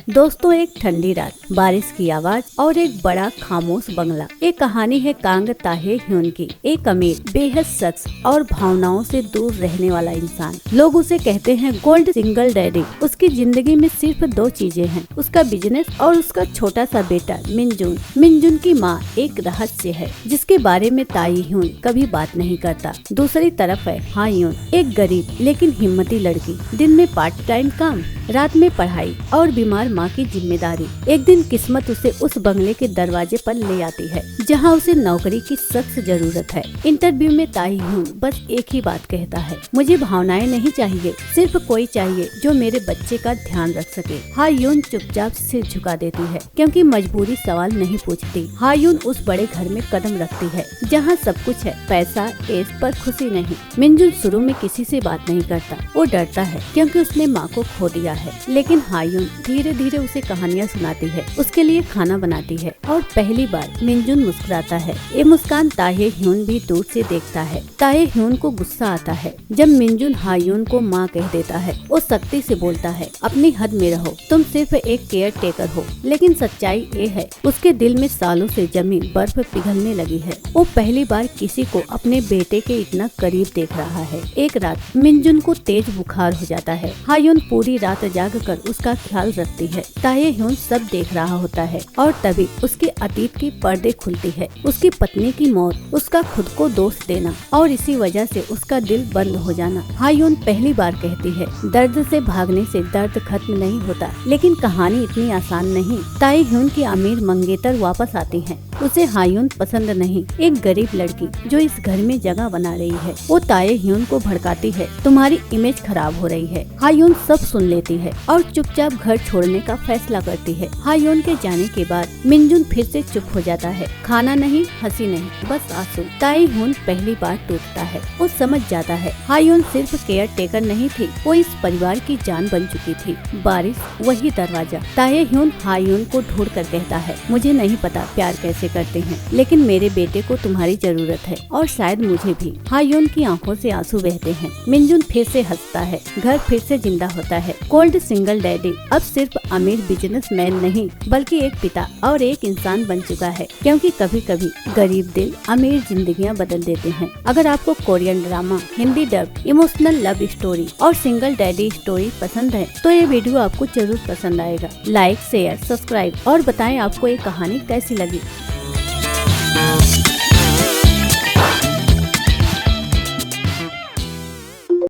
दोस्तों, एक ठंडी रात, बारिश की आवाज और एक बड़ा खामोश बंगला। ये कहानी है कांग ताहे ह्यून की। एक अमीर, बेहद शख्स और भावनाओं से दूर रहने वाला इंसान। लोग उसे कहते हैं गोल्ड सिंगल डैडी। उसकी जिंदगी में सिर्फ दो चीजें हैं, उसका बिजनेस और उसका छोटा सा बेटा मिनजुन। मिनजुन की माँ एक रहस्य है जिसके बारे में ताई ह्यून कभी बात नहीं करता। दूसरी तरफ है हा ह्यून, एक गरीब लेकिन हिम्मती लड़की। दिन में पार्ट टाइम काम, रात में पढ़ाई और बीमार माँ की जिम्मेदारी। एक दिन किस्मत उसे उस बंगले के दरवाजे पर ले आती है जहाँ उसे नौकरी की सख्त जरूरत है। इंटरव्यू में ताई ह्यून बस एक ही बात कहता है, मुझे भावनाएं नहीं चाहिए, सिर्फ कोई चाहिए जो मेरे बच्चे का ध्यान रख सके। हा ह्यून चुपचाप सिर झुका देती है क्योंकि मजबूरी सवाल नहीं पूछती। हा ह्यून उस बड़े घर में कदम रखती है जहाँ सब कुछ है, पैसा, ऐश, पर खुशी नहीं। मिनजुन शुरू में किसी से बात नहीं करता, वो डरता है क्योंकि उसने माँ को खो दिया है। लेकिन हा ह्यून धीरे धीरे उसे कहानियाँ सुनाती है, उसके लिए खाना बनाती है और पहली बार मिनजुन मुस्कुराता है। ये मुस्कान ताहे ह्यून भी दूर से देखता है। ताहे ह्यून को गुस्सा आता है जब मिनजुन हा ह्यून को माँ कह देता है। वो सख्ती से बोलता है, अपनी हद में रहो, तुम सिर्फ एक केयर टेकर हो। लेकिन सच्चाई ये है, उसके दिल में सालों से जमी बर्फ पिघलने लगी है। वो पहली बार किसी को अपने बेटे के इतना करीब देख रहा है। एक रात मिनजुन को तेज बुखार हो जाता है। हा ह्यून पूरी रात जाग कर उसका ख्याल रखती है। ताहे ह्यून सब देख रहा होता है और तभी उसके अतीत की पर्दे खुलती है। उसकी पत्नी की मौत, उसका खुद को दोष देना और इसी वजह से उसका दिल बंद हो जाना। हा ह्यून पहली बार कहती है, दर्द से भागने से दर्द खत्म नहीं होता। लेकिन कहानी इतनी आसान नहीं। ताहे ह्यून की अमीर मंगेतर वापस आती है। उसे हा ह्यून पसंद नहीं, एक गरीब लड़की जो इस घर में जगह बना रही है। वो ताहे ह्यून को भड़काती है, तुम्हारी इमेज खराब हो रही है। हा ह्यून सब सुन लेती है और चुपचाप घर छोड़ने का फैसला करती है। हा ह्यून के जाने के बाद मिनजुन फिर से चुप हो जाता है। खाना नहीं, हंसी नहीं, बस आंसू। ताहे ह्यून पहली बार टूटता है। वो समझ जाता है हा ह्यून सिर्फ केयर टेकर नहीं थी, वो इस परिवार की जान बन चुकी थी। बारिश, वही दरवाजा। ताहे ह्यून हा ह्यून को ढूंढ कर कहता है, मुझे नहीं पता प्यार कैसे करते हैं, लेकिन मेरे बेटे को तुम्हारी जरूरत है और शायद मुझे भी। हा ह्यून की आंखों से आंसू बहते हैं। मिनजुन फिर से हंसता है, घर फिर से जिंदा होता है। गोल्ड सिंगल डैडी अब सिर्फ अमीर बिजनेसमैन नहीं बल्कि एक पिता और एक इंसान बन चुका है, क्योंकि कभी कभी गरीब दिल अमीर जिंदगियां बदल देते हैं। अगर आपको Korean drama, Hindi dub, emotional love story और सिंगल डैडी स्टोरी पसंद है तो ये वीडियो आपको जरूर पसंद आएगा। लाइक, शेयर, सब्सक्राइब और बताएं आपको ये कहानी कैसी लगी।